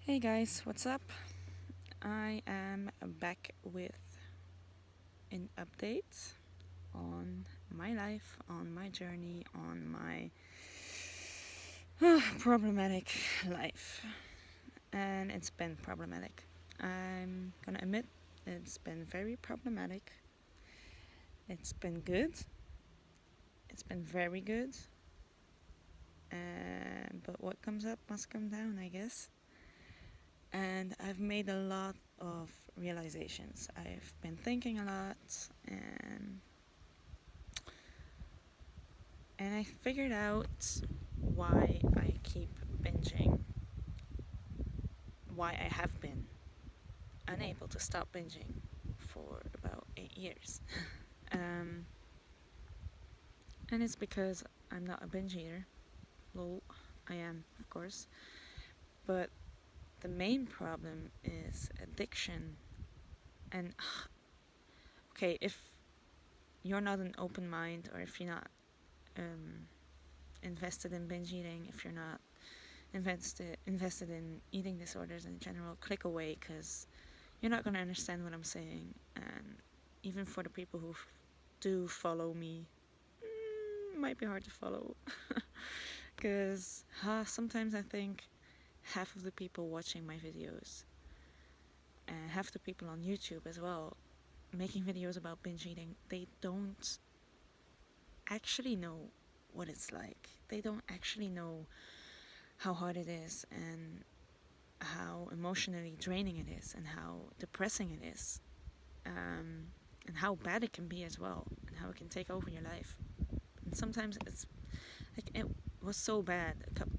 Hey guys, what's up? I am back with an update on my life, on my journey, on my problematic life. And it's been problematic. I'm gonna admit it's been very problematic. It's been good. It's been very good. But what comes up must come down, I guess. And I've made a lot of realizations. I've been thinking a lot, and I figured out why I keep binging, why I have been unable to stop binging for about 8 years. um, and it's because I'm not a binge eater. Lol, I am, of course. But the main problem is addiction. And okay, if you're not an open mind, or if you're not invested in binge eating, if you're not invested in eating disorders in general, click away, because you're not going to understand what I'm saying. And even for the people who do follow me, might be hard to follow. Because sometimes I think half of the people watching my videos, and half the people on YouTube as well, making videos about binge eating, they don't actually know what it's like. They don't actually know how hard it is, and how emotionally draining it is, and how depressing it is, and how bad it can be as well, and how it can take over your life. And sometimes it's like, it was so bad.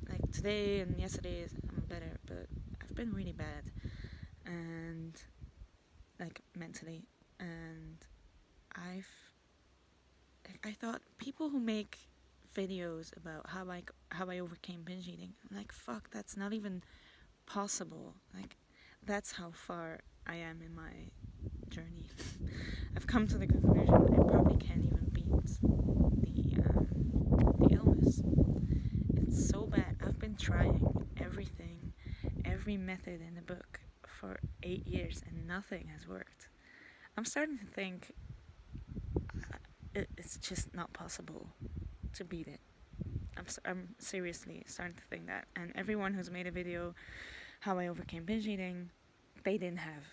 Like today and yesterday I'm better, but I've been really bad, and like mentally. And I thought people who make videos about how I overcame binge eating, I'm like, fuck, that's not even possible. Like, that's how far I am in my journey. I've come to the conclusion I probably can't even beat the illness. It's so bad. I've been trying everything, every method in the book for 8 years, and nothing has worked. I'm starting to think it's just not possible to beat it. I'm seriously starting to think that. And everyone who's made a video how I overcame binge eating, they didn't have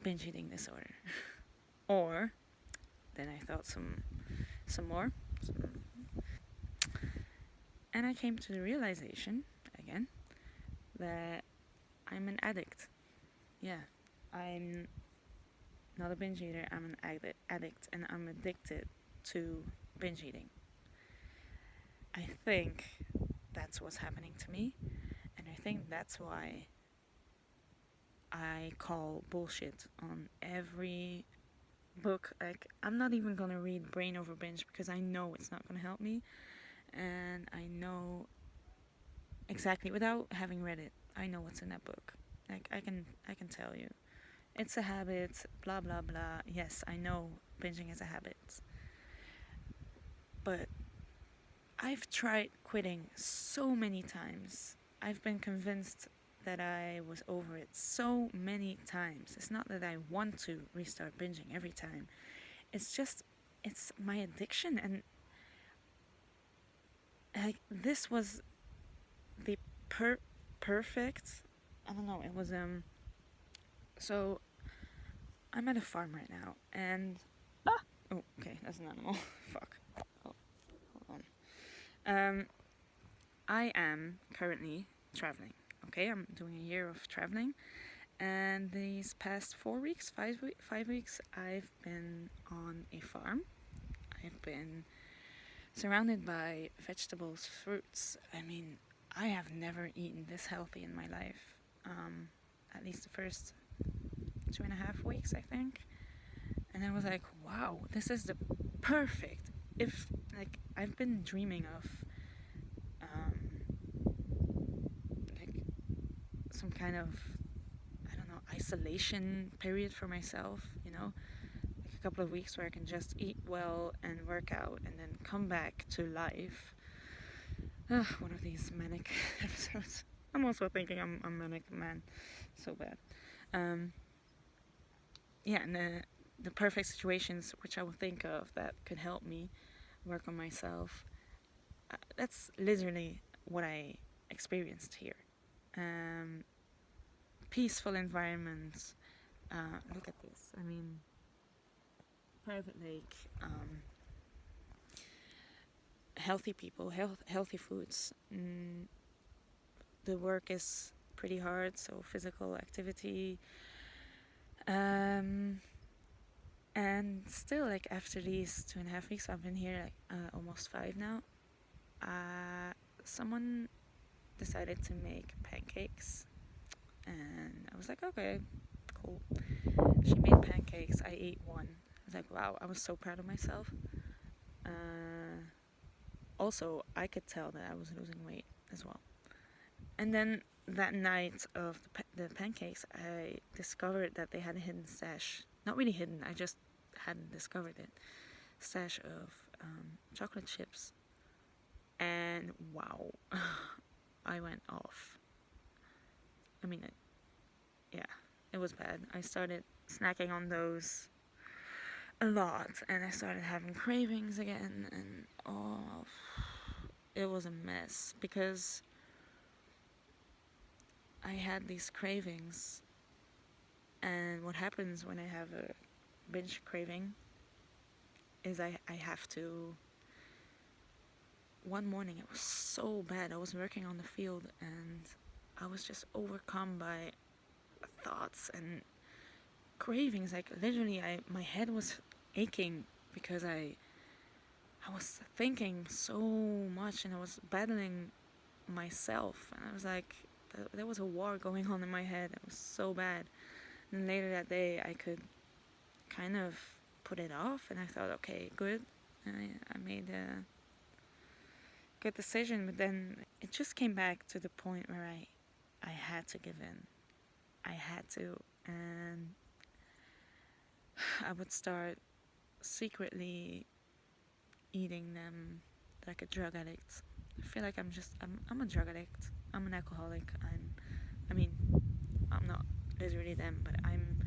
binge eating disorder. Or then I thought some more, and I came to the realization again that I'm an addict. Yeah, I'm not a binge eater. I'm an addict, and I'm addicted to binge eating. I think that's what's happening to me, and I think that's why I call bullshit on every book. Like, I'm not even gonna read Brain Over Binge, because I know it's not gonna help me, and I know exactly, without having read it, I know what's in that book. Like, I can tell you, it's a habit, blah blah blah. Yes, I know binging is a habit, but I've tried quitting so many times. I've been convinced that I was over it so many times. It's not that I want to restart binging every time. It's just, it's my addiction. And like, this was the perfect, I don't know, it was so I'm at a farm right now, and oh, okay, that's an animal. Fuck. Oh, hold on. I am currently traveling. Okay, I'm doing a year of traveling, and these past 4 weeks, 5 weeks, I've been on a farm. I've been surrounded by vegetables, fruits. I mean, I have never eaten this healthy in my life. At least the first 2.5 weeks, I think. And I was like, wow, this is the perfect. If, like, I've been dreaming of like some kind of, I don't know, isolation period for myself, like a couple of weeks where I can just eat well and work out and then come back to life. One of these manic episodes. I'm also thinking I'm manic, man. So bad. Um, yeah, and the perfect situations which I would think of that could help me work on myself. That's literally what I experienced here. Um, Peaceful environments. Look at this. I mean, private lake. Healthy people, healthy foods. The work is pretty hard, so physical activity. And still, like after these 2.5 weeks, I've been here like almost 5 now. Someone decided to make pancakes, and I was like, okay, cool. She made pancakes. I ate one. I was like, wow, I was so proud of myself. Also, I could tell that I was losing weight as well. And then that night of the pancakes, I discovered that they had a hidden stash. Not really hidden, I just hadn't discovered it. Stash of chocolate chips. And wow, I went off. I mean, it was bad. I started snacking on those a lot, and I started having cravings again, and it was a mess because I had these cravings, and what happens when I have a binge craving is I have to. One morning it was so bad. I was working on the field and I was just overcome by thoughts and cravings. Like literally, my head was aching because I was thinking so much and I was battling myself, and I was like, there was a war going on in my head. It was so bad. And later that day, I could kind of put it off, and I thought, okay, good. And I made a good decision, but then it just came back to the point where I had to give in. I had to, and I would start secretly eating them like a drug addict. I feel like I'm a drug addict. I'm an alcoholic. I mean, I'm not literally them, but I'm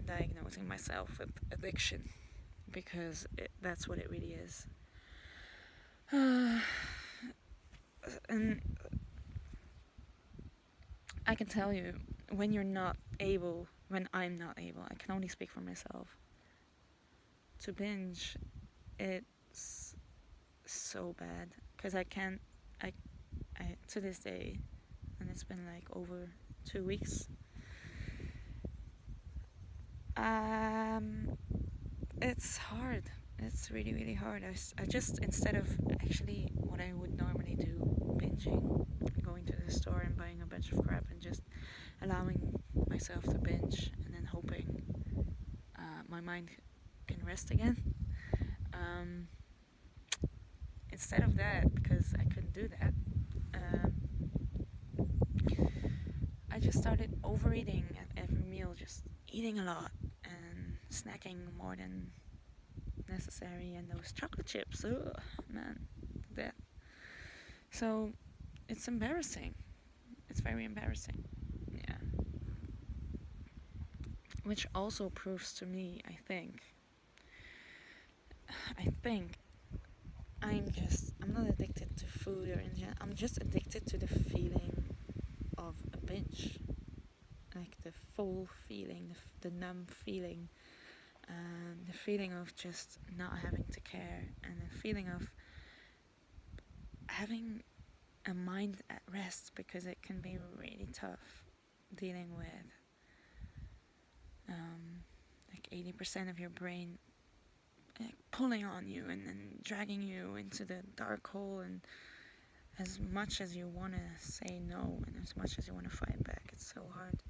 diagnosing myself with addiction because that's what it really is. And I can tell you, when I'm not able, I can only speak for myself, to binge, it's so bad. Because I to this day, and it's been like over 2 weeks, it's hard. It's really, really hard. I just, instead of actually what I would normally do, binging, going to the store and buying a bunch of crap and just allowing myself to binge and then hoping my mind can rest again. Instead of that, because I couldn't do that, I just started overeating at every meal, just eating a lot and snacking more than necessary, and those chocolate chips, ugh, man, that. So it's embarrassing. It's very embarrassing. Yeah. Which also proves to me, I think I'm not addicted to food or in general. I'm just addicted to the feeling of a binge. Like the full feeling, the numb feeling, the feeling of just not having to care, and the feeling of having a mind at rest, because it can be really tough dealing with like 80% of your brain pulling on you and then dragging you into the dark hole, and as much as you want to say no and as much as you want to fight back, it's so hard.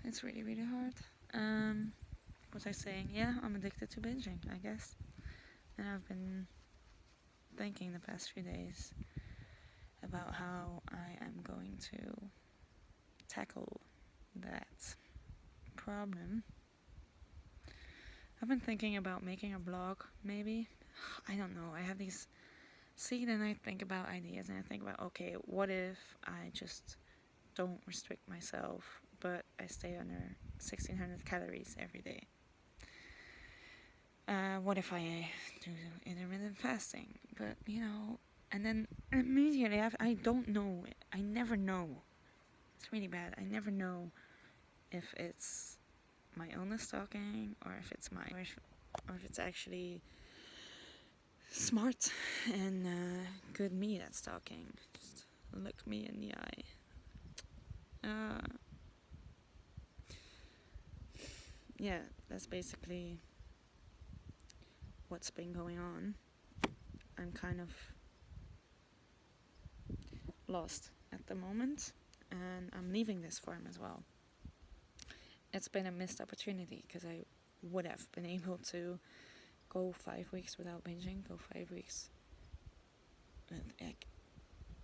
It's really, really hard. What was I saying? Yeah, I'm addicted to binging, I guess. And I've been thinking the past few days about how I am going to tackle that problem. I've been thinking about making a blog, maybe. I don't know. I have these see, then I think about ideas and I think about, okay, what if I just don't restrict myself, but I stay under 1600 calories every day? What if I do intermittent fasting? But, and then immediately I don't know. I never know. It's really bad. I never know if it's my illness talking or if it's or if it's actually smart and good me that's talking. Just look me in the eye. Yeah, that's basically what's been going on. I'm kind of lost at the moment, and I'm leaving this farm as well. It's been a missed opportunity because I would have been able to go 5 weeks without binging, go 5 weeks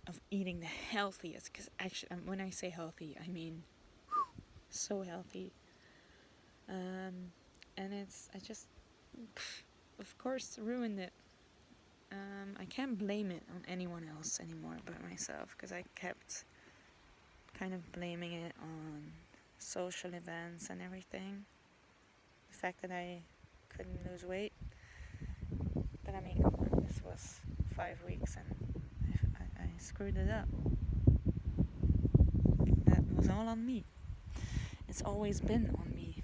of eating the healthiest, because actually when I say healthy, I mean so healthy. And I just, of course, ruined it. I can't blame it on anyone else anymore but myself, because I kept kind of blaming it on social events and everything. The fact that I couldn't lose weight. But I mean, come on, this was 5 weeks and I screwed it up. That was all on me. It's always been on me.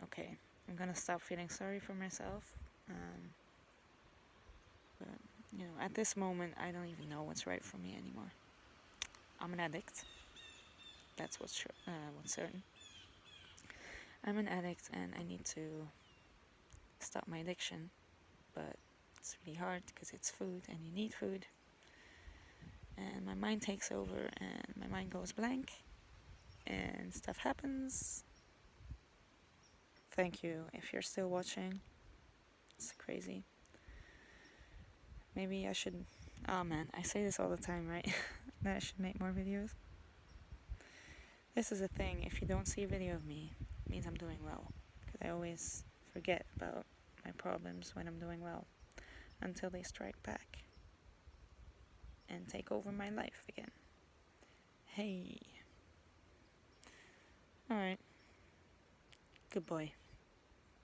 Okay, I'm gonna stop feeling sorry for myself. But, at this moment, I don't even know what's right for me anymore. I'm an addict. That's what's certain. I'm an addict and I need to stop my addiction. But it's really hard because it's food and you need food. And my mind takes over and my mind goes blank. And stuff happens. Thank you if you're still watching. It's crazy. Maybe I should... Oh man, I say this all the time, right? That I should make more videos. This is a thing. If you don't see a video of me, it means I'm doing well. Because I always forget about my problems when I'm doing well. Until they strike back. And take over my life again. Hey. Alright. Good boy.